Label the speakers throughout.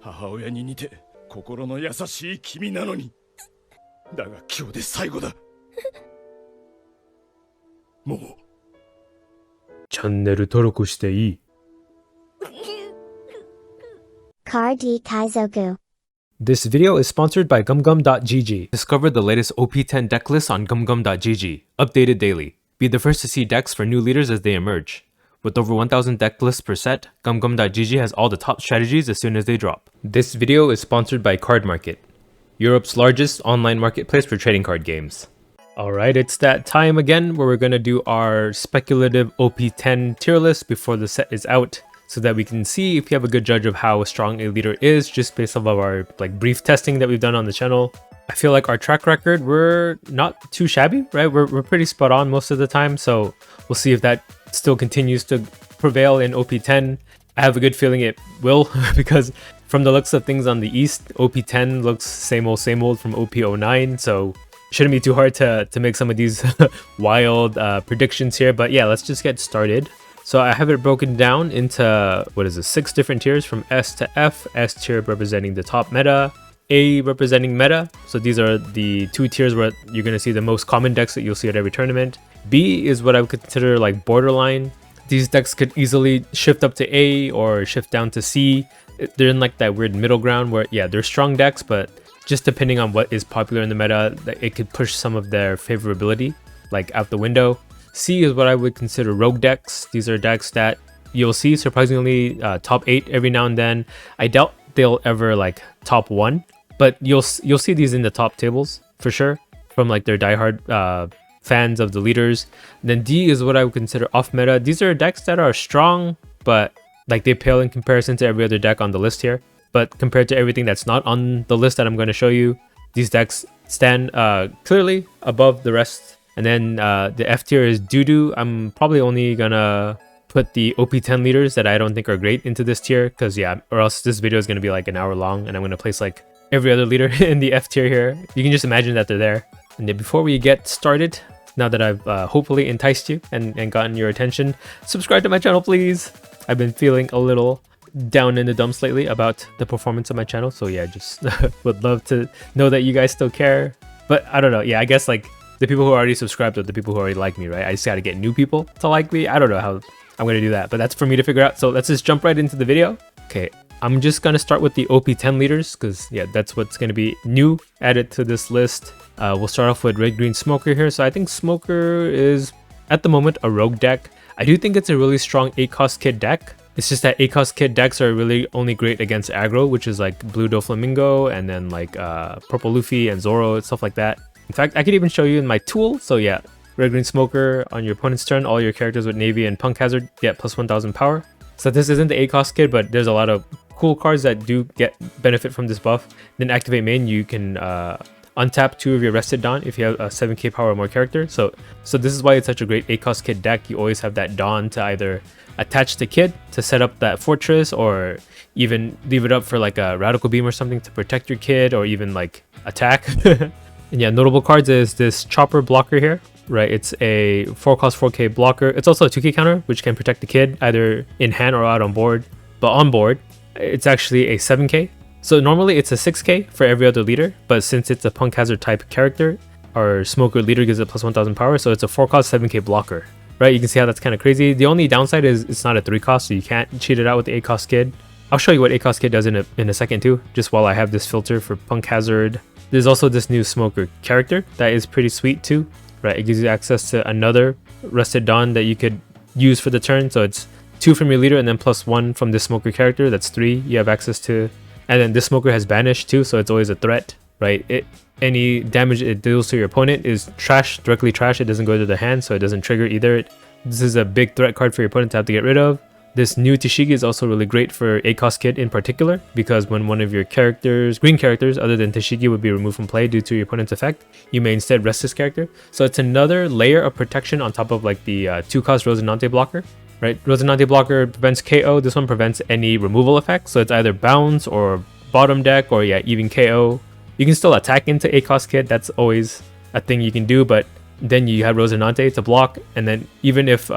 Speaker 1: 母親に似て心の優しい君なのに。だが今日で最後だ。もう。
Speaker 2: チャンネル登録していい。
Speaker 3: Car D Kaizoku.
Speaker 2: This video is sponsored by GumGum.gg. Discover the latest OP10 deck list on GumGum.gg, updated daily. Be the first to see decks for new leaders as they emerge. With over 1,000 deck lists per set, GumGum.gg has all the top strategies as soon as they drop. This video is sponsored by Card Market, Europe's largest online marketplace for trading card games. Alright, it's that time again where we're going to do our speculative OP10 tier list before the set is out, so that we can see if you have a good judge of how strong a leader is just based off of our brief testing that we've done on the channel. I feel like our track record, we're not too shabby, right? We're pretty spot on most of the time, so we'll see if that still continues to prevail in OP10. I have a good feeling it will because from the looks of things on the East, OP10 looks same old from OP09, so shouldn't be too hard to make some of these wild predictions here. But yeah, let's just get started. So I have it broken down into, 6 different tiers from S to F. S tier representing the top meta, A representing meta. So these are the 2 tiers where you're going to see the most common decks that you'll see at every tournament. B is what I would consider like borderline. These decks could easily shift up to A or shift down to C. They're in like that weird middle ground where, yeah, they're strong decks, but just depending on what is popular in the meta, it could push some of their favorability like out the window. C is what I would consider rogue decks. These are decks that you'll see surprisingly top 8 every now and then. I doubt they'll ever like top 1, but you'll see these in the top tables for sure from like their diehard fans of the leaders. And then D is what I would consider off meta. These are decks that are strong, but like they pale in comparison to every other deck on the list here. But compared to everything that's not on the list that I'm going to show you, these decks stand clearly above the rest. And then the F tier is doo-doo. I'm probably only gonna put the OP10 leaders that I don't think are great into this tier, because yeah, or else this video is gonna be like an hour long and I'm gonna place like every other leader in the F tier here. You can just imagine that they're there. And then before we get started, now that I've hopefully enticed you and gotten your attention, subscribe to my channel, please. I've been feeling a little down in the dumps lately about the performance of my channel, so yeah, just would love to know that you guys still care. But I don't know, yeah, I guess like the people who already subscribed are the people who already like me, right? I just gotta get new people to like me. I don't know how I'm gonna do that, but that's for me to figure out. So let's just jump right into the video. Okay, I'm just gonna start with the OP10 leaders because yeah, that's what's gonna be new added to this list. We'll start off with Red Green Smoker here. So I think Smoker is at the moment a rogue deck. I do think it's a really strong 8-cost kid deck. It's just that 8-cost kid decks are really only great against aggro, which is like Blue Doflamingo and then like Purple Luffy and Zoro and stuff like that. In fact, I could even show you in my tool. So yeah, Red Green Smoker, on your opponent's turn, all your characters with Navy and Punk Hazard get plus 1000 power. So this isn't the 8-cost kid, but there's a lot of cool cards that do get benefit from this buff. Then activate main, you can untap 2 of your Rested Dawn if you have a 7k power or more character. So this is why it's such a great 8-cost kid deck. You always have that Dawn to either attach the kid to set up that fortress, or even leave it up for like a Radical Beam or something to protect your kid, or even like attack. And yeah, notable cards is this Chopper blocker here, right? It's a 4-cost 4k blocker. It's also a 2k counter, which can protect the kid either in hand or out on board. But on board, it's actually a 7k. So normally it's a 6k for every other leader, but since it's a Punk Hazard type character, our Smoker leader gives it plus 1000 power, so it's a 4-cost 7k blocker, right? You can see how that's kind of crazy. The only downside is it's not a 3-cost, so you can't cheat it out with the 8-cost kid. I'll show you what 8-cost kid does in a second too, just while I have this filter for Punk Hazard. There's also this new Smoker character that is pretty sweet too, right? It gives you access to another Rested Dawn that you could use for the turn. So it's 2 from your leader and then plus 1 from this Smoker character. That's 3 you have access to. And then this Smoker has Banish too, so it's always a threat, right? Any damage it deals to your opponent is trash, directly trash. It doesn't go to the hand, so it doesn't trigger either. This is a big threat card for your opponent to have to get rid of. This new Tashigi is also really great for 8-cost kid in particular, because when one of your characters, green characters other than Tashigi, would be removed from play due to your opponent's effect, you may instead rest this character. So it's another layer of protection on top of like the 2-cost Rosinante blocker, right? Rosinante blocker prevents KO. This one prevents any removal effects, so it's either bounce or bottom deck, or yeah, even KO. You can still attack into 8-cost kid. That's always a thing you can do, but then you have Rosinante to block, and then even if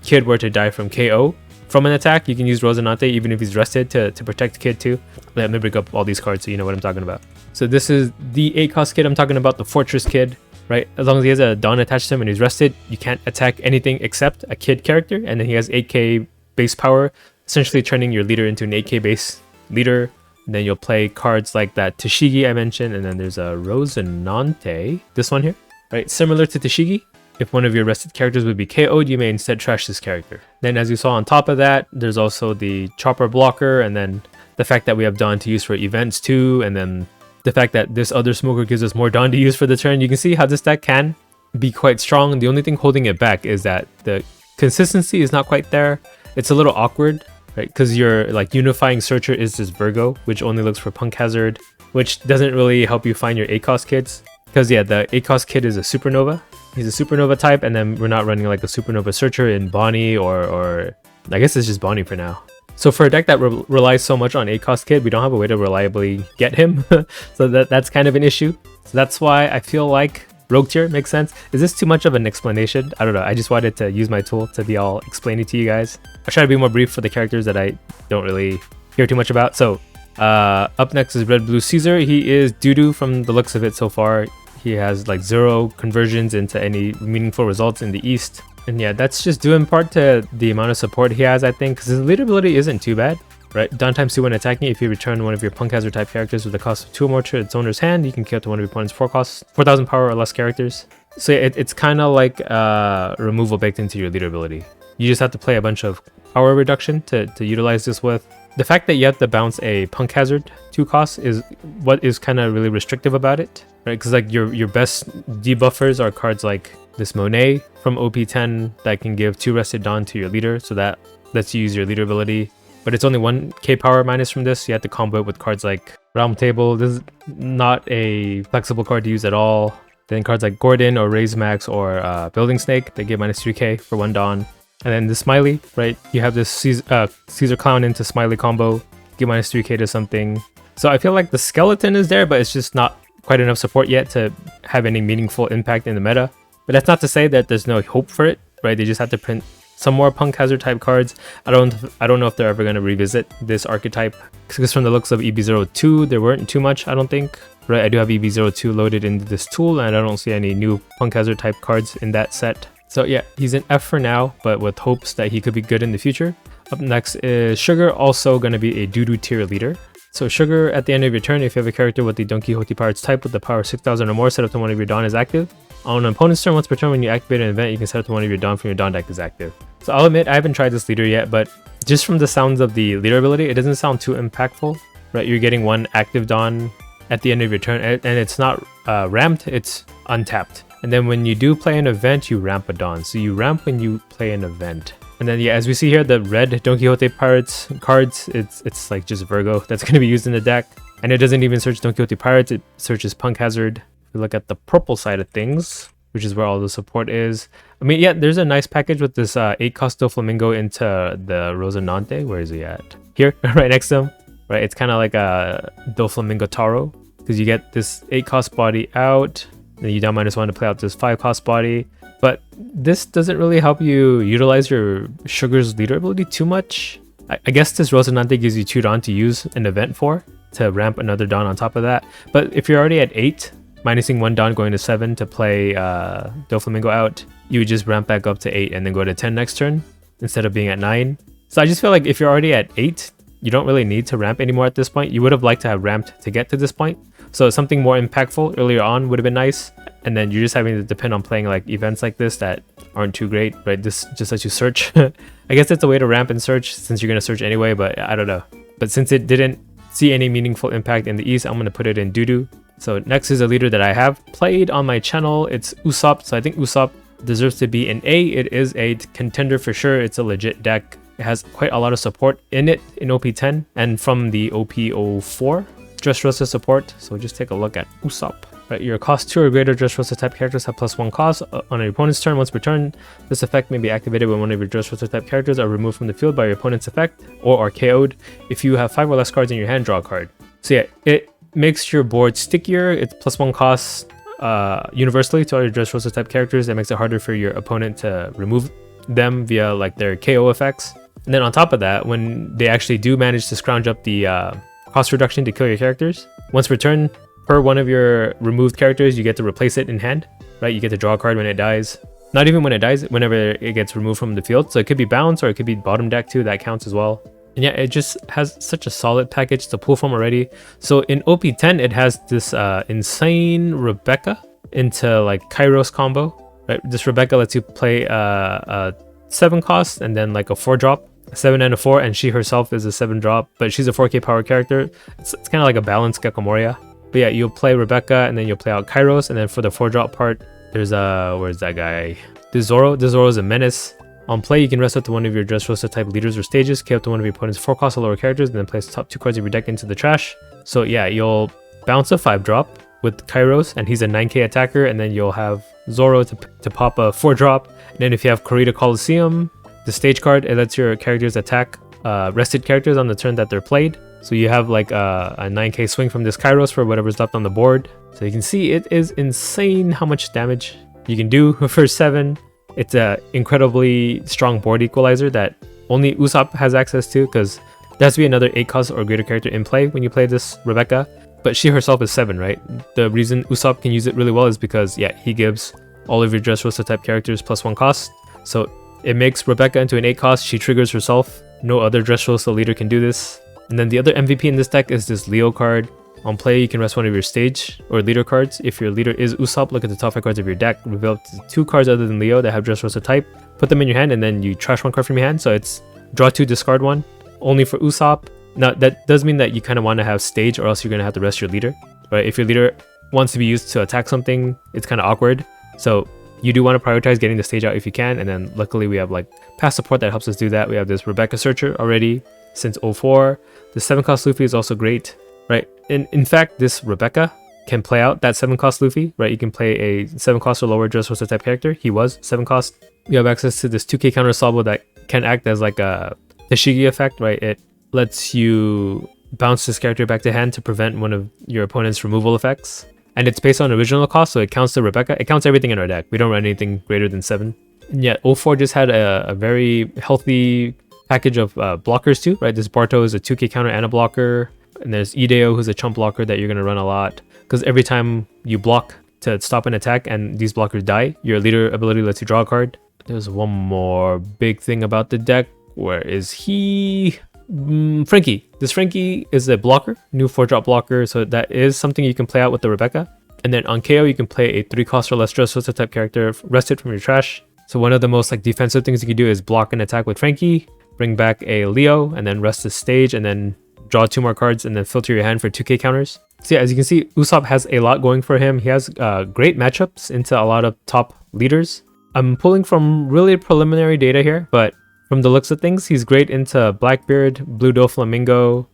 Speaker 2: kid were to die from KO from an attack, you can use Rosinante even if he's rested to protect Kid too. Let me bring up all these cards so you know what I'm talking about. So this is the 8 cost Kid I'm talking about, the Fortress Kid, right? As long as he has a Dawn attached to him and he's rested, you can't attack anything except a Kid character, and then he has 8k base power, essentially turning your leader into an 8k base leader. And then you'll play cards like that Tashigi I mentioned, and then there's a Rosinante, this one here, right? Similar to Tashigi. If one of your rested characters would be KO'd, you may instead trash this character. Then as you saw on top of that, there's also the Chopper Blocker, and then the fact that we have Dawn to use for events too, and then the fact that this other smoker gives us more Dawn to use for the turn. You can see how this deck can be quite strong. The only thing holding it back is that the consistency is not quite there. It's a little awkward, right? Because your like unifying searcher is this Virgo, which only looks for Punk Hazard, which doesn't really help you find your 8 cost kids. Because yeah, the 8 cost kid is a Supernova. He's a Supernova type, and then we're not running like a Supernova searcher in Bonnie or I guess it's just Bonnie for now. So for a deck that relies so much on 8 cost kid, we don't have a way to reliably get him. So that's kind of an issue. So that's why I feel like Rogue tier makes sense. Is this too much of an explanation? I don't know. I just wanted to use my tool to be all explaining to you guys. I'll try to be more brief for the characters that I don't really hear too much about. So up next is Red Blue Caesar. He is doo-doo from the looks of it so far. He has like 0 conversions into any meaningful results in the East. And yeah, that's just due in part to the amount of support he has, I think, because his leader ability isn't too bad, right? Dawn times 2 when attacking. If you return one of your Punk Hazard type characters with a cost of 2 or more to its owner's hand, you can kill to one of your opponent's 4,000 power or less characters. So it's kind of like removal baked into your leader ability. You just have to play a bunch of power reduction to utilize this with. The fact that you have to bounce a Punk Hazard 2 cost is what is kind of really restrictive about it, right? Because like your best debuffers are cards like this Monet from OP10 that can give 2 rested Dawn to your leader, so that lets you use your leader ability. But it's only 1k power minus from this. You have to combo it with cards like Realm Table. This is not a flexible card to use at all. Then cards like Gordon or Raise Max or Building Snake, they give minus 3k for 1 Dawn. And then the Smiley, right? You have this Caesar Clown into Smiley combo, give minus 3k to something. So I feel like the skeleton is there, but it's just not quite enough support yet to have any meaningful impact in the meta. But that's not to say that there's no hope for it, right? They just have to print some more Punk Hazard type cards. I don't know if they're ever going to revisit this archetype, because from the looks of EB02, there weren't too much, I don't think. Right, I do have EB02 loaded into this tool, and I don't see any new Punk Hazard type cards in that set. So yeah, he's an F for now, but with hopes that he could be good in the future. Up next is Sugar, also going to be a doo-doo tier leader. So Sugar, at the end of your turn, if you have a character with the Don Quixote Pirates type with the power 6,000 or more set up to one of your Dawn is active. On an opponent's turn, once per turn when you activate an event, you can set up to one of your Dawn from your Dawn deck is active. So I'll admit, I haven't tried this leader yet, but just from the sounds of the leader ability, it doesn't sound too impactful, right? You're getting 1 active Dawn at the end of your turn, and it's not ramped, it's untapped. And then when you do play an event, you ramp a Dawn. So you ramp when you play an event. And then yeah, as we see here, the red Don Quixote Pirates cards, it's like just Virgo that's going to be used in the deck. And it doesn't even search Don Quixote Pirates, it searches Punk Hazard. If we look at the purple side of things, which is where all the support is. I mean, yeah, there's a nice package with this 8 cost Doflamingo into the Rosinante. Where is he at? Here, right next to him. Right, it's kind of like a Doflamingo Taro, because you get this 8 cost body out. Then you down -1 to play out this 5 cost body. But this doesn't really help you utilize your Sugar's leader ability too much. I guess this Rosinante gives you 2 Dawn to use an event for, to ramp another Dawn on top of that. But if you're already at 8, minusing 1 Dawn going to 7 to play Doflamingo out, you would just ramp back up to 8 and then go to 10 next turn instead of being at 9. So I just feel like if you're already at 8, you don't really need to ramp anymore at this point. You would have liked to have ramped to get to this point. So something more impactful earlier on would have been nice. And then you're just having to depend on playing like events like this that aren't too great, right? This just lets you search. I guess it's a way to ramp and search since you're going to search anyway, but I don't know. But since it didn't see any meaningful impact in the East, I'm going to put it in doo-doo. So next is a leader that I have played on my channel. It's Usopp. So I think Usopp deserves to be an A. It is a contender for sure. It's a legit deck. It has quite a lot of support in it in OP10 and from the OP04 Dressrosa support. So just take a look at Usopp. Right, your cost 2 or greater Dressrosa type characters have +1 cost on your opponent's turn. Once per turn, this effect may be activated when one of your Dressrosa type characters are removed from the field by your opponent's effect or are KO'd. If you have 5 or less cards in your hand, draw a card. So yeah, it makes your board stickier. It's +1 cost universally to all your Dressrosa type characters. That makes it harder for your opponent to remove them via like their KO effects. And then on top of that, when they actually do manage to scrounge up the cost reduction to kill your characters, once per turn, per one of your removed characters, you get to replace it in hand, right? You get to draw a card when it dies. Not even when it dies, whenever it gets removed from the field. So it could be bounce or it could be bottom deck too, that counts as well. And yeah, it just has such a solid package to pull from already. So in OP10, it has this insane Rebecca into like Kairos combo, right? This Rebecca lets you play a 7 cost and then like a 4 drop, a 7 and a 4, and she herself is a 7 drop, but she's a 4k power character. It's kind of like a balanced Gekkomoria. But yeah, you'll play Rebecca and then you'll play out Kairos, and then for the 4 drop part, there's where's that guy? There's Zoro. This Zoro is a menace. On play, you can rest up to one of your Dressrosa type leaders or stages, K up to one of your opponent's 4 cost or lower characters, and then place the top 2 cards of your deck into the trash. So yeah, you'll bounce a 5 drop with Kairos, and he's a 9k attacker, and then you'll have Zoro to pop a 4 drop. And then if you have Corrida Coliseum, the stage card, it lets your characters attack rested characters on the turn that they're played. So you have like a 9k swing from this Kairos for whatever's left on the board. So you can see it is insane how much damage you can do for 7. It's a incredibly strong board equalizer that only Usopp has access to, because there has to be another 8 cost or greater character in play when you play this Rebecca. But she herself is 7, right? The reason Usopp can use it really well is because, yeah, he gives all of your Dressrosa type characters +1 cost. So it makes Rebecca into an 8 cost. She triggers herself. No other Dressrosa leader can do this. And then the other MVP in this deck is this Leo card. On play, you can rest one of your stage or leader cards. If your leader is Usopp, look at the top 5 cards of your deck. Reveal up to 2 cards other than Leo that have Dressrosa type. Put them in your hand, and then you trash 1 card from your hand. So it's draw 2, discard 1. Only for Usopp. Now, that does mean that you kind of want to have stage, or else you're going to have to rest your leader. Right? If your leader wants to be used to attack something, it's kind of awkward. So you do want to prioritize getting the stage out if you can. And then luckily we have like past support that helps us do that. We have this Rebecca Searcher already since 04. The 7 cost Luffy is also great. Right, in fact, this Rebecca can play out that 7 cost Luffy, right? You can play a 7 cost or lower Dressrosa type character. He was 7 cost. You have access to this 2k counter Sabo that can act as like a Shigi effect, right? It lets you bounce this character back to hand to prevent one of your opponent's removal effects. And it's based on original cost, so it counts the Rebecca. It counts everything in our deck. We don't run anything greater than 7. And yet, 04 just had a very healthy package of blockers too, right? This Barto is a 2k counter and a blocker. And there's Ideo, who's a chump blocker that you're going to run a lot. Because every time you block to stop an attack and these blockers die, your leader ability lets you draw a card. There's one more big thing about the deck. Where is he? Frankie. This Frankie is a blocker, new 4-drop blocker. So that is something you can play out with the Rebecca. And then on KO, you can play a 3 cost or less Dressrosa type character rested from your trash. So one of the most like defensive things you can do is block an attack with Frankie, bring back a Leo, and then rest the stage, and then draw 2 more cards, and then filter your hand for 2k counters. So yeah, as you can see, Usopp has a lot going for him. He has great matchups into a lot of top leaders. I'm pulling from really preliminary data here, but from the looks of things, he's great into Blackbeard, Blue Doflamingo,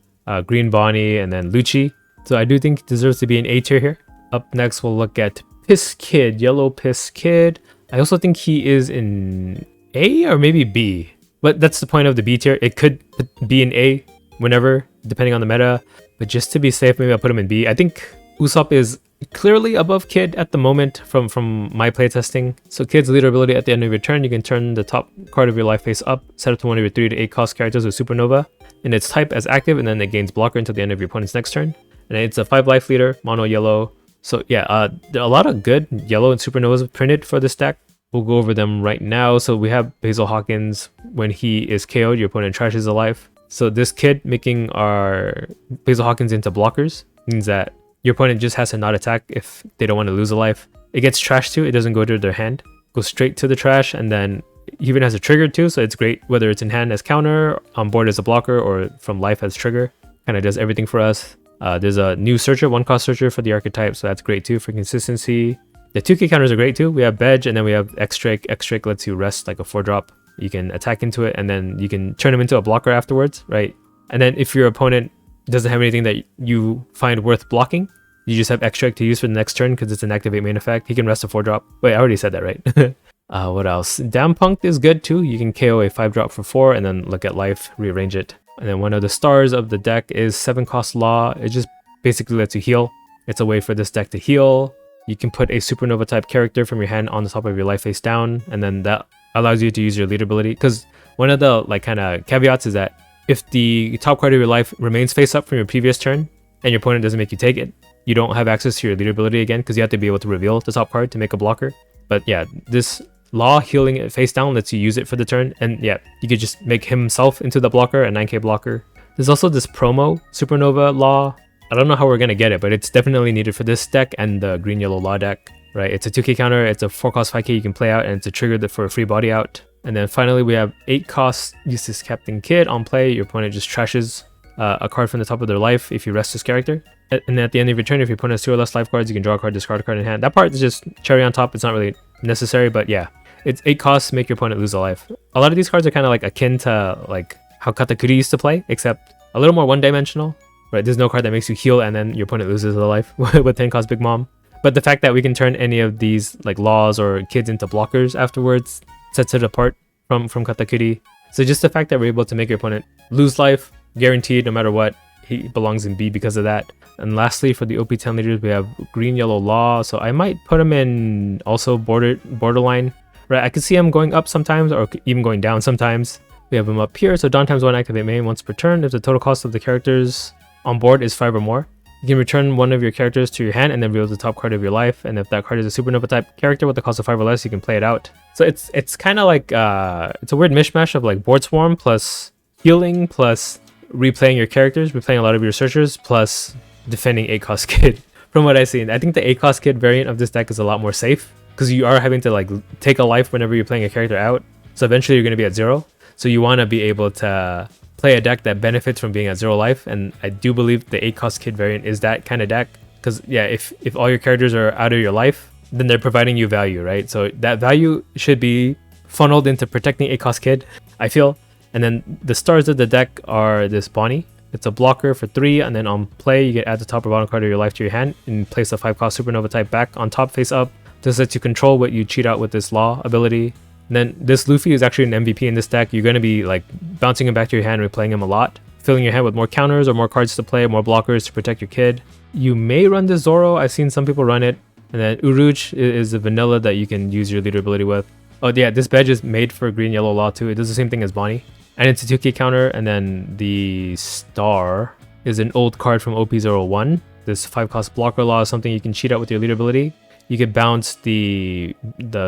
Speaker 2: Green Bonnie, and then Lucci. So I do think he deserves to be an A tier here. Up next, we'll look at Piss Kid, Yellow Piss Kid. I also think he is in A or maybe B, but that's the point of the B tier. It could be an A whenever, depending on the meta, but just to be safe, maybe I'll put him in B. I think Usopp is clearly above Kid at the moment from my playtesting. So Kid's leader ability at the end of your turn, you can turn the top card of your life face up, set up to one of your 3 to 8 cost characters with Supernova, and its type as active, and then it gains blocker until the end of your opponent's next turn. And it's a 5 life leader, mono yellow. So yeah, there are a lot of good yellow and Supernovas printed for this deck. We'll go over them right now. So we have Basil Hawkins. When he is KO'd, your opponent trashes a life. So this Kid making our Basil Hawkins into blockers means that your opponent just has to not attack if they don't want to lose a life. It gets trashed too. It doesn't go to their hand. Goes straight to the trash, and then even has a trigger too. So it's great whether it's in hand as counter, on board as a blocker, or from life as trigger. Kind of does everything for us. There's a new searcher, 1 cost searcher for the archetype, so that's great too for consistency. The 2k counters are great too. We have Bedge, and then we have X-Strike. X-Strike lets you rest like a 4-drop. You can attack into it, and then you can turn him into a blocker afterwards, right? And then if your opponent doesn't have anything that you find worth blocking, you just have X-Strike to use for the next turn because it's an activate main effect. He can rest a 4-drop. Wait, I already said that, right? What else? Damn Punked is good too. You can KO a 5-drop for 4 and then look at life, rearrange it. And then one of the stars of the deck is 7 cost Law. It just basically lets you heal. It's a way for this deck to heal. You can put a Supernova type character from your hand on the top of your life face down, and then that allows you to use your leader ability. Because one of the like kind of caveats is that if the top card of your life remains face up from your previous turn and your opponent doesn't make you take it, you don't have access to your leader ability again because you have to be able to reveal the top card to make a blocker. But yeah, this Law healing it face down lets you use it for the turn, and yeah, you could just make himself into the blocker, a 9k blocker. There's also this promo, Supernova Law. I don't know how we're gonna get it, but it's definitely needed for this deck and the green-yellow Law deck, right? It's a 2k counter, it's a 4 cost 5k you can play out, and it's a trigger for a free body out. And then finally we have 8 cost Useless Captain Kid on play. Your opponent just trashes a card from the top of their life if you rest this character. And at the end of your turn, if your opponent has 2 or less life cards, you can draw a card, discard a card in hand. That part is just cherry on top. It's not really necessary, but yeah. It's 8 costs, make your opponent lose a life. A lot of these cards are kind of like akin to like how Katakuri used to play, except a little more one-dimensional, right? There's no card that makes you heal and then your opponent loses a life with 10 cost Big Mom. But the fact that we can turn any of these like laws or kids into blockers afterwards sets it apart from Katakuri. So just the fact that we're able to make your opponent lose life, guaranteed no matter what, he belongs in B because of that. And lastly, for the OP10 leaders, we have green, yellow, Law. So I might put him in also borderline. Right, I can see him going up sometimes or even going down sometimes. We have him up here, so Dawn times 1 activate main once per turn. If the total cost of the characters on board is 5 or more, you can return one of your characters to your hand and then reveal the top card of your life. And if that card is a Supernova type character with the cost of 5 or less, you can play it out. So it's kind of like, it's a weird mishmash of like Board Swarm plus healing plus replaying your characters, replaying a lot of your searchers, plus defending 8 cost Kid. From what I've seen, I think the 8 cost Kid variant of this deck is a lot more safe, because you are having to like take a life whenever you're playing a character out. So eventually you're going to be at 0. So you want to be able to play a deck that benefits from being at 0 life. And I do believe the 8 cost Kid variant is that kind of deck. Because yeah, if all your characters are out of your life, then they're providing you value, right? So that value should be funneled into protecting 8 cost Kid, I feel. And then the stars of the deck are this Bonnie. It's a blocker for 3, and then on play you get add the top or bottom card of your life to your hand and place a 5 cost Supernova type back on top face up. This lets you control what you cheat out with this Law ability. And then this Luffy is actually an MVP in this deck. You're going to be like bouncing him back to your hand, replaying him a lot, filling your hand with more counters or more cards to play, more blockers to protect your kid. You may run this Zoro. I've seen some people run it. And then Uruj is a vanilla that you can use your leader ability with. Oh yeah, this badge is made for green, yellow, Law too. It does the same thing as Bonnie. And it's a 2k counter. And then the star is an old card from OP01. This 5 cost blocker Law is something you can cheat out with your leader ability. You could bounce the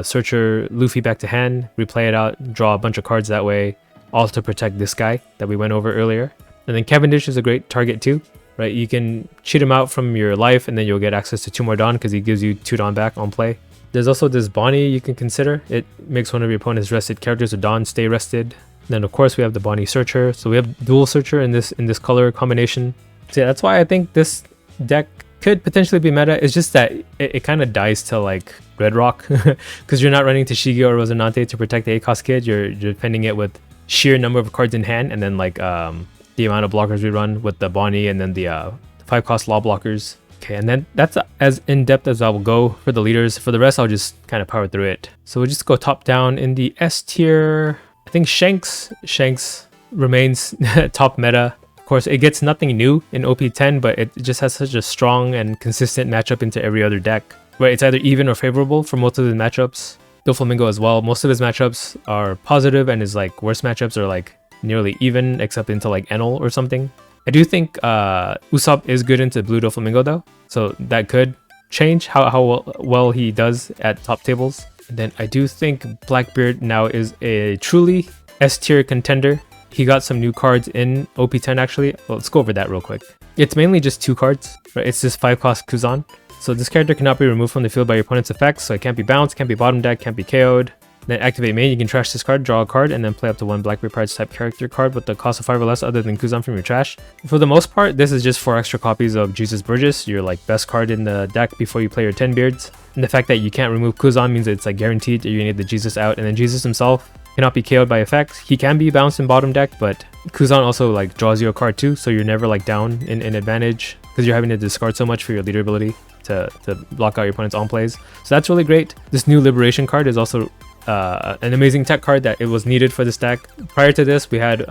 Speaker 2: searcher Luffy back to hand, replay it out, draw a bunch of cards that way, all to protect this guy that we went over earlier. And then Cavendish is a great target too, right? You can cheat him out from your life and then you'll get access to 2 more Dawn because he gives you 2 Dawn back on play. There's also this Bonnie you can consider. It makes one of your opponent's rested characters with Dawn stay rested. Then of course we have the Bonnie Searcher. So we have dual Searcher in this color combination. So yeah, that's why I think this deck could potentially be meta. It's just that it kind of dies to like Red Rock because you're not running Tashigi or Rosinante to protect the 8 cost Kid. You're defending it with sheer number of cards in hand and then like the amount of blockers we run with the Bonnie and then the 5 cost Law blockers. Okay, and then that's as in-depth as I will go for the leaders. For the rest, I'll just kind of power through it. So we'll just go top down. In the S tier, I think Shanks remains top meta. Of course, it gets nothing new in OP10, but it just has such a strong and consistent matchup into every other deck, where it's either even or favorable for most of the matchups. Doflamingo as well, most of his matchups are positive and his like worst matchups are like nearly even, except into like Enel or something. I do think Usopp is good into blue Doflamingo though, so that could change how well he does at top tables. And then I do think Blackbeard now is a truly S tier contender. He got some new cards in OP10 actually. Well, let's go over that real quick. It's mainly just 2 cards, right? It's just 5 cost Kuzan. So this character cannot be removed from the field by your opponent's effects, so it can't be bounced, can't be bottom deck, can't be KO'd. Then activate main, you can trash this card, draw a card, and then play up to 1 Blackbeard Pirates type character card with the cost of 5 or less other than Kuzan from your trash. For the most part, this is just 4 extra copies of Jesus Burgess, your like best card in the deck before you play your 10 beards. And the fact that you can't remove Kuzan means that it's like guaranteed that you need the Jesus out, and then Jesus himself cannot be KO'd by effects. He can be bounced in bottom deck, but Kuzan also like draws you a card too, so you're never like down in advantage because you're having to discard so much for your leader ability to block out your opponent's on plays. So that's really great. This new Liberation card is also an amazing tech card that it was needed for this deck. Prior to this, we had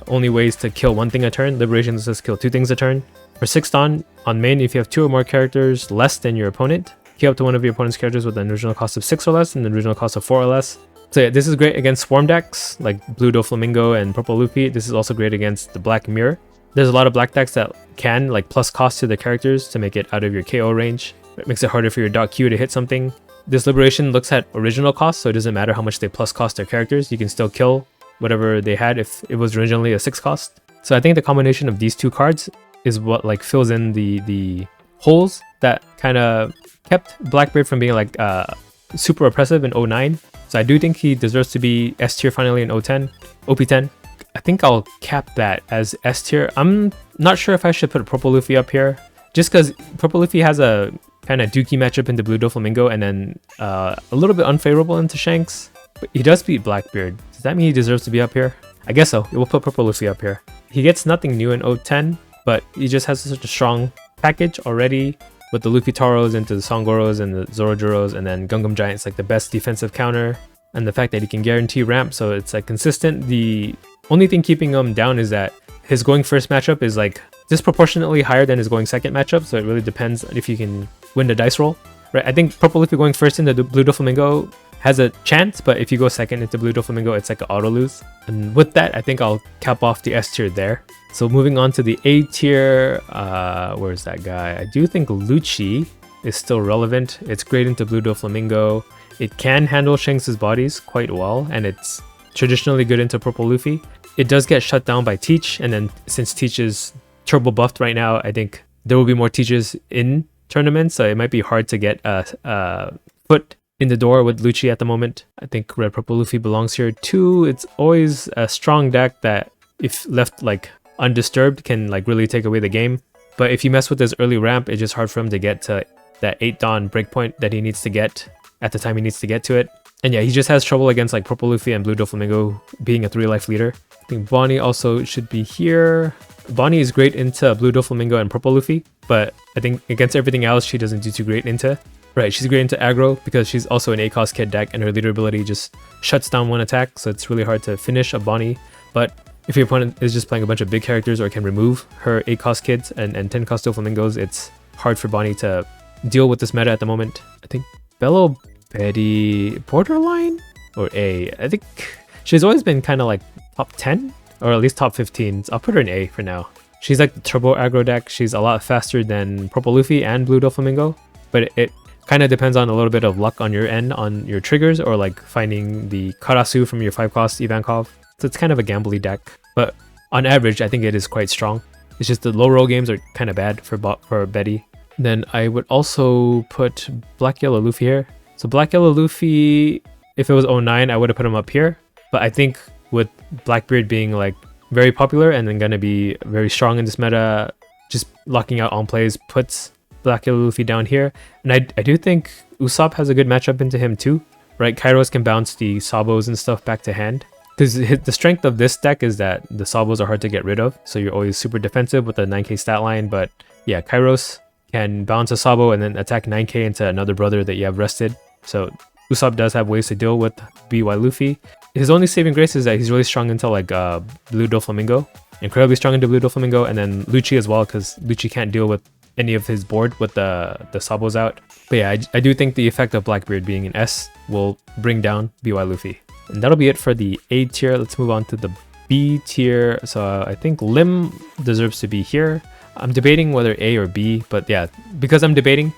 Speaker 2: only ways to kill 1 thing a turn. Liberation lets us kill 2 things a turn. For 6 Dawn, on main, if you have 2 or more characters less than your opponent, heal up to one of your opponent's characters with an original cost of 6 or less and an original cost of 4 or less. So yeah, this is great against swarm decks like Blue Doflamingo and Purple Luffy. This is also great against the Black Mirror. There's a lot of black decks that can like plus cost to the characters to make it out of your KO range. It makes it harder for your dot Q to hit something. This Liberation looks at original cost, so it doesn't matter how much they plus cost their characters. You can still kill whatever they had if it was originally a 6 cost. So I think the combination of these two cards is what like fills in the holes that kind of kept Blackbeard from being like super oppressive in 09. So I do think he deserves to be S tier finally in OP10. I think I'll cap that as S tier. I'm not sure if I should put Purple Luffy up here, just because Purple Luffy has a kind of dookie matchup into Blue Doflamingo and then a little bit unfavorable into Shanks. But he does beat Blackbeard. Does that mean he deserves to be up here? I guess so. We'll put Purple Luffy up here. He gets nothing new in O10, but he just has such a strong package already with the Luffy Taros into the Songoros and the Zorojuros, and then Gungam Giant's like the best defensive counter, and the fact that he can guarantee ramp, so it's like consistent. The only thing keeping him down is that his going first matchup is like disproportionately higher than his going second matchup, so it really depends if you can win the dice roll, right? I think Purple Luffy going first into Blue Doflamingo has a chance, but if you go second into Blue Doflamingo, it's like an auto lose. And with that, I think I'll cap off the S tier there. So moving on to the A tier, where's that guy? I do think Lucci is still relevant. It's great into Blue Doflamingo. It can handle Shanks' bodies quite well, and it's traditionally good into Purple Luffy. It does get shut down by Teach, and then since Teach is turbo buffed right now, I think there will be more Teaches in tournaments, so it might be hard to get a foot in the door with Lucci at the moment. I think Red Purple Luffy belongs here too. It's always a strong deck that if left like undisturbed can like really take away the game. But if you mess with his early ramp, it's just hard for him to get to that 8 Dawn breakpoint that he needs to get at the time he needs to get to it. And yeah, he just has trouble against like Purple Luffy and Blue Doflamingo being a 3 life leader. I think Bonnie also should be here. Bonnie is great into Blue Doflamingo and Purple Luffy, but I think against everything else, she doesn't do too great into. Right, she's great into aggro because she's also an 8 cost kid deck and her leader ability just shuts down one attack, so it's really hard to finish a Bonnie. But if your opponent is just playing a bunch of big characters or can remove her 8 cost kids and 10 cost Doflamingos, it's hard for Bonnie to deal with this meta at the moment. I think Bello Betty borderline or A. I think she's always been kind of like top 10 or at least top 15. So I'll put her in A for now. She's like the turbo aggro deck. She's a lot faster than Purple Luffy and Blue Doflamingo, but it kind of depends on a little bit of luck on your end on your triggers or like finding the Karasu from your 5 cost Ivankov. So it's kind of a gambly deck, but on average, I think it is quite strong. It's just the low roll games are kind of bad for Betty. Then I would also put Black Yellow Luffy here. So Black Yellow Luffy, if it was 09, I would have put him up here. But I think with Blackbeard being like very popular and then gonna be very strong in this meta, just locking out on plays puts Black Yellow Luffy down here. And I do think Usopp has a good matchup into him too, right? Kairos can bounce the Sabos and stuff back to hand. Because the strength of this deck is that the Sabos are hard to get rid of, so you're always super defensive with a 9k stat line. But yeah, Kairos can bounce a Sabo and then attack 9k into another brother that you have rested. So Usopp does have ways to deal with BY Luffy. His only saving grace is that he's really strong into like Blue Doflamingo, incredibly strong into Blue Doflamingo, and then Lucci as well, because Lucci can't deal with any of his board with the Sabos out. But yeah, I do think the effect of Blackbeard being an S will bring down BY Luffy. And that'll be it for the A tier. Let's move on to the B tier. So I think Lim deserves to be here. I'm debating whether A or B, but yeah, because I'm debating,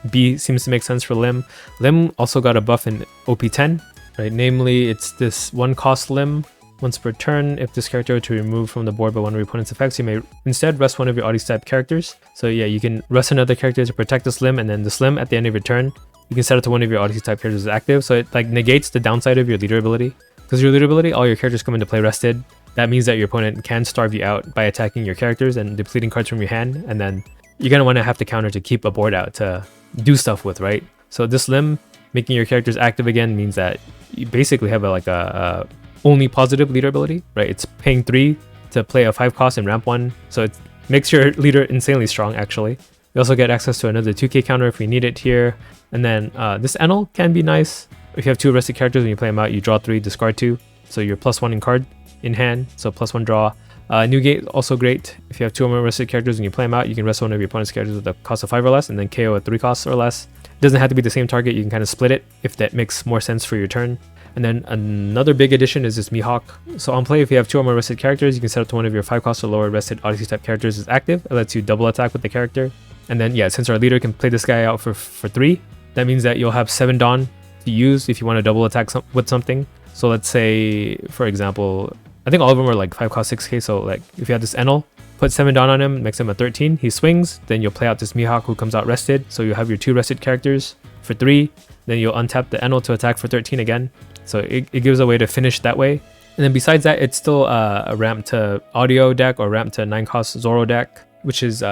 Speaker 2: B seems to make sense for Lim. Lim also got a buff in OP10, right? Namely, it's this 1 cost Lim. Once per turn, if this character were to remove from the board by one of your opponent's effects, you may instead rest one of your Oddies type characters. So yeah, you can rest another character to protect this Lim, and then this Lim at the end of your turn, you can set it to one of your Odyssey type characters as active, so it like negates the downside of your leader ability. Because your leader ability, all your characters come into play rested. That means that your opponent can starve you out by attacking your characters and depleting cards from your hand, and then you're gonna want to have to counter to keep a board out to do stuff with, right? So this Lim making your characters active again means that you basically have a only positive leader ability, right? It's paying 3 to play a 5 cost and ramp 1, so it makes your leader insanely strong actually. You also get access to another 2k counter if you need it here. And then this Enel can be nice. If you have 2 arrested characters when you play them out, you draw 3, discard 2. So you're +1 in card in hand, so +1 draw. Newgate also great. If you have 2 or more arrested characters when you play them out, you can rest one of your opponent's characters with a cost of 5 or less, and then KO at 3 costs or less. It doesn't have to be the same target, you can kind of split it if that makes more sense for your turn. And then another big addition is this Mihawk. So on play, if you have 2 or more rested characters, you can set up to one of your 5 cost or lower rested Odyssey type characters is active. It lets you double attack with the character. And then yeah, since our leader can play this guy out for 3, that means that you'll have 7 Dawn to use if you want to double attack with something. So let's say, for example, I think all of them are like 5 cost 6k. So like if you have this Enel, put 7 Dawn on him, makes him a 13. He swings, then you'll play out this Mihawk who comes out rested. So you have your 2 rested characters for 3. Then you'll untap the Enel to attack for 13 again. So it gives a way to finish that way. And then besides that, it's still a ramp to audio deck or ramp to 9 cost Zoro deck, which is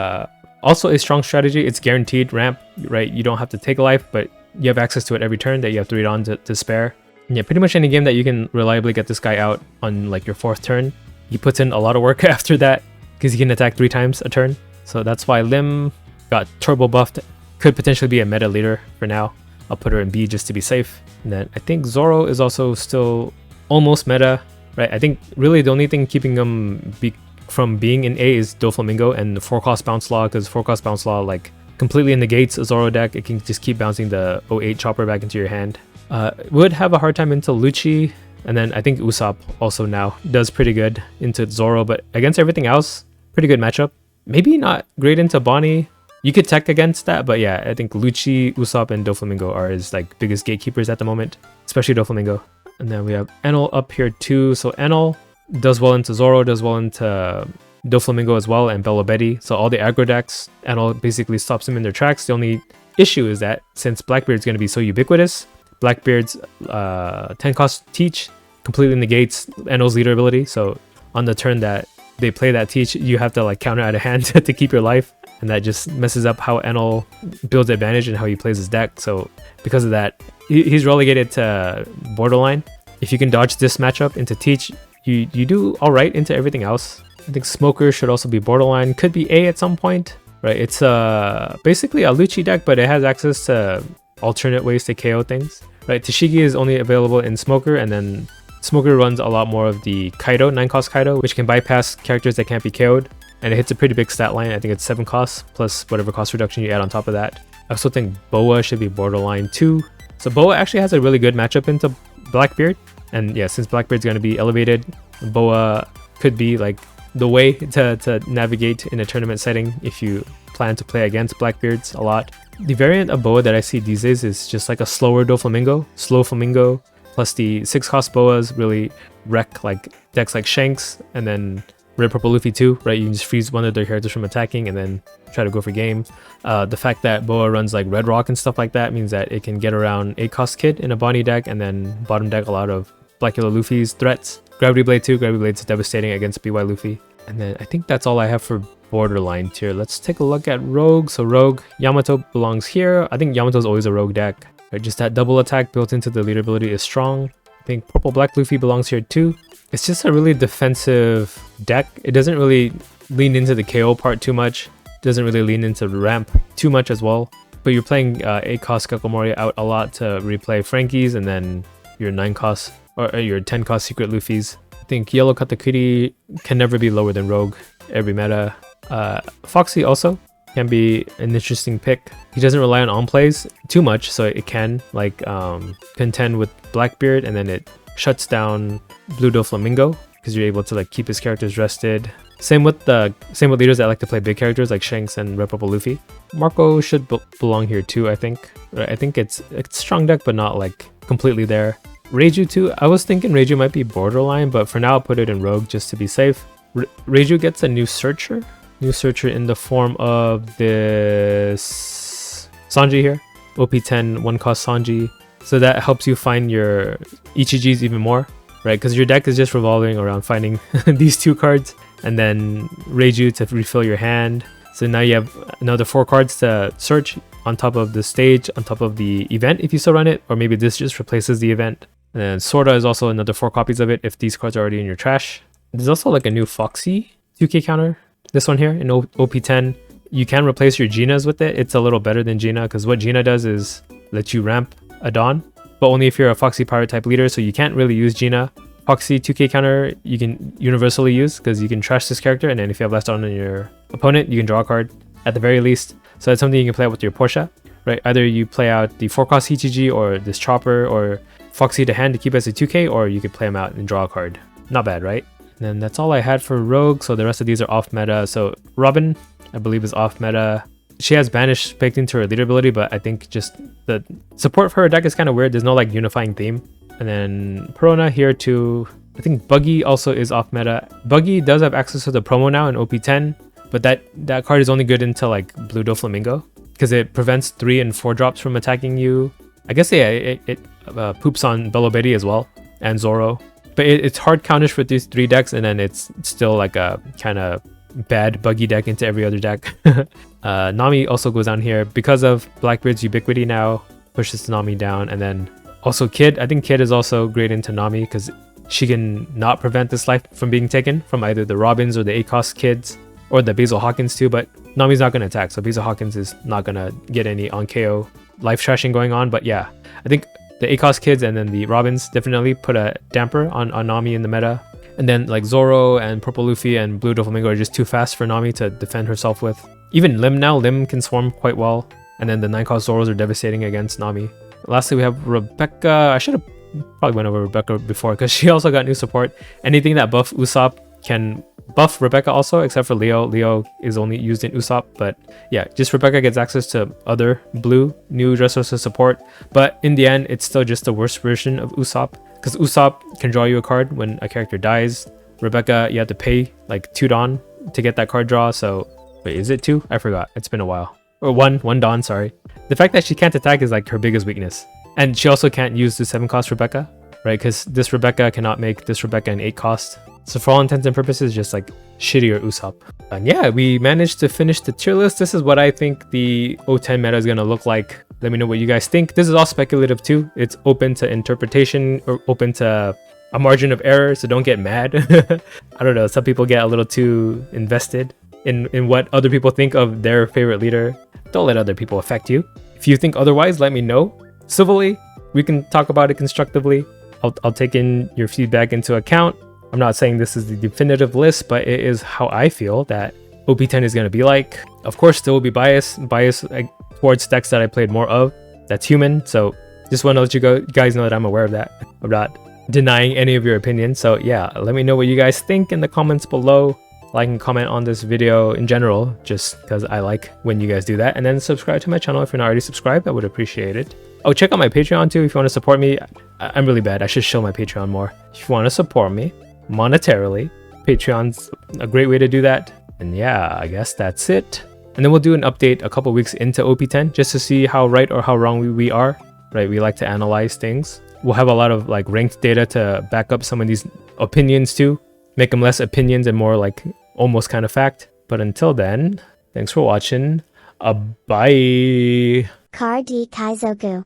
Speaker 2: also a strong strategy. It's guaranteed ramp, right? You don't have to take a life, but you have access to it every turn that you have 3 Dawn to spare. And yeah, pretty much any game that you can reliably get this guy out on like your 4th turn. He puts in a lot of work after that because he can attack 3 times a turn. So that's why Lim got turbo buffed. Could potentially be a meta leader for now. I'll put her in B just to be safe. And then I think Zoro is also still almost meta, right? I think really the only thing keeping him from being in A is Doflamingo and the 4 cost bounce law, because 4 cost bounce law like completely negates a Zoro deck. It can just keep bouncing the 08 chopper back into your hand. Would have a hard time into Lucci, and then I think Usopp also now does pretty good into Zoro, but against everything else, pretty good matchup. Maybe not great into Bonnie. You could tech against that, but yeah, I think Lucci, Usopp, and Doflamingo are his like biggest gatekeepers at the moment, especially Doflamingo. And then we have Enel up here too. So Enel does well into Zoro, does well into Doflamingo as well, and Bello Betty. So all the aggro decks, Enel basically stops them in their tracks. The only issue is that since Blackbeard's going to be so ubiquitous, Blackbeard's 10 cost teach completely negates Enel's leader ability. So on the turn that they play that teach, you have to like counter out of hand to keep your life. And that just messes up how Enel builds advantage and how he plays his deck. So because of that, he's relegated to borderline. If you can dodge this matchup into Teach, you do alright into everything else. I think Smoker should also be borderline. Could be A at some point, right? It's basically a Lucci deck, but it has access to alternate ways to KO things, right? Tashigi is only available in Smoker, and then Smoker runs a lot more of the Kaido, 9 cost Kaido, which can bypass characters that can't be KO'd. And it hits a pretty big stat line. I think it's 7 costs plus whatever cost reduction you add on top of that. I also think Boa should be borderline too. So Boa actually has a really good matchup into Blackbeard. And yeah, since Blackbeard's going to be elevated, Boa could be like the way to navigate in a tournament setting if you plan to play against Blackbeards a lot. The variant of Boa that I see these days is just like a slower Doflamingo, slow Flamingo, plus the 6 cost Boas really wreck like decks like Shanks, and then Red Purple Luffy too, right? You can just freeze one of their characters from attacking and then try to go for game. The fact that Boa runs like Red Rock and stuff like that means that it can get around 8 cost Kid in a Bonnie deck and then bottom deck a lot of Black Yellow Luffy's threats. Gravity Blade too, Gravity Blade's devastating against BY Luffy. And then I think that's all I have for borderline tier. Let's take a look at Rogue. So Rogue, Yamato belongs here. I think Yamato's always a Rogue deck, right? Just that double attack built into the leader ability is strong. I think Purple Black Luffy belongs here too. It's just a really defensive deck. It doesn't really lean into the KO part too much. It doesn't really lean into the ramp too much as well. But you're playing 8 cost Kakamori out a lot to replay Frankie's, and then your 9 cost or your 10 cost Secret Luffy's. I think Yellow Katakuri can never be lower than Rogue every meta. Foxy also can be an interesting pick. He doesn't rely on plays too much, so it can like contend with Blackbeard, and then it shuts down Blue Doflamingo because you're able to like keep his characters rested. Same with leaders that like to play big characters like Shanks and Red Purple Luffy. Marco should belong here too, I think. I think it's a strong deck, but not like completely there. Reiju too. I was thinking Reiju might be borderline, but for now I'll put it in Rogue just to be safe. Reiju gets a new searcher in the form of this Sanji here. OP10 1 cost Sanji. So that helps you find your Ichijis even more, right? Because your deck is just revolving around finding these 2 cards and then Reiju to refill your hand. So now you have another 4 cards to search on top of the stage, on top of the event if you still run it, or maybe this just replaces the event. And then Sorta is also another 4 copies of it if these cards are already in your trash. There's also like a new Foxy 2k counter. This one here in OP10. You can replace your Gina's with it. It's a little better than Gina because what Gina does is let you ramp a Dawn, but only if you're a Foxy Pirate type leader, so you can't really use Gina. Foxy 2k counter you can universally use because you can trash this character, and then if you have less Dawn on your opponent, you can draw a card at the very least. So that's something you can play out with your Portia, right? Either you play out the 4 cost Ichiji or this Chopper or Foxy to hand to keep as a 2k, or you could play them out and draw a card. Not bad, right? And then that's all I had for Rogue, so the rest of these are off meta. So Robin, I believe, is off meta. She has Banish baked into her leader ability, but I think just the support for her deck is kind of weird. There's no like unifying theme. And then Perona here too. I think Buggy also is off meta. Buggy does have access to the promo now in OP10, but that card is only good into like Blue Doflamingo because it prevents 3 and 4 drops from attacking you. I guess yeah, it poops on Bello Betty as well and Zoro. But it's hard counters for these 3 decks, and then it's still like a kind of bad Buggy deck into every other deck. Nami also goes down here because of Blackbeard's ubiquity now, pushes Nami down. And then also Kid, I think Kid is also great into Nami because she can not prevent this life from being taken from either the Robins or the ACOS kids or the Basil Hawkins too, but Nami's not going to attack, so Basil Hawkins is not going to get any on KO life trashing going on. But yeah, I think the ACOS kids and then the Robins definitely put a damper on Nami in the meta. And then like Zoro and Purple Luffy and Blue Doflamingo are just too fast for Nami to defend herself with. Even Lim now, Lim can swarm quite well. And then the 9-cost Zoros are devastating against Nami. Lastly, we have Rebecca. I should have probably went over Rebecca before because she also got new support. Anything that buff Usopp can buff Rebecca also, except for Leo. Leo is only used in Usopp, but yeah, just Rebecca gets access to other blue new Dressrosa support. But in the end, it's still just the worst version of Usopp because Usopp can draw you a card when a character dies. Rebecca, you have to pay like 2 Dawn to get that card draw. So wait, is it 2? I forgot. It's been a while. Or 1 Dawn, sorry. The fact that she can't attack is like her biggest weakness. And she also can't use the 7-cost Rebecca, right? Because this Rebecca cannot make this Rebecca an 8-cost. So for all intents and purposes, just like shittier Usopp. And yeah, we managed to finish the tier list. This is what I think the O10 meta is going to look like. Let me know what you guys think. This is all speculative too. It's open to interpretation or open to a margin of error, so don't get mad. I don't know, some people get a little too invested in what other people think of their favorite leader. Don't let other people affect you. If you think otherwise, let me know. Civilly, we can talk about it constructively. I'll take in your feedback into account. I'm not saying this is the definitive list, but it is how I feel that OP10 is going to be like. Of course, there will be bias towards decks that I played more of. That's human, so just want to let you guys know that I'm aware of that. I'm not denying any of your opinions. So yeah, let me know what you guys think in the comments below. Like and comment on this video in general, just because I like when you guys do that. And then subscribe to my channel if you're not already subscribed. I would appreciate it. Oh, check out my Patreon too if you want to support me. I'm really bad. I should show my Patreon more. If you want to support me monetarily, Patreon's a great way to do that. And yeah, I guess that's it. And then we'll do an update a couple weeks into OP10 just to see how right or how wrong we are. Right? We like to analyze things. We'll have a lot of like ranked data to back up some of these opinions too. Make them less opinions and more like almost kind of fact. But until then, thanks for watching. Bye.
Speaker 3: Kaizoku.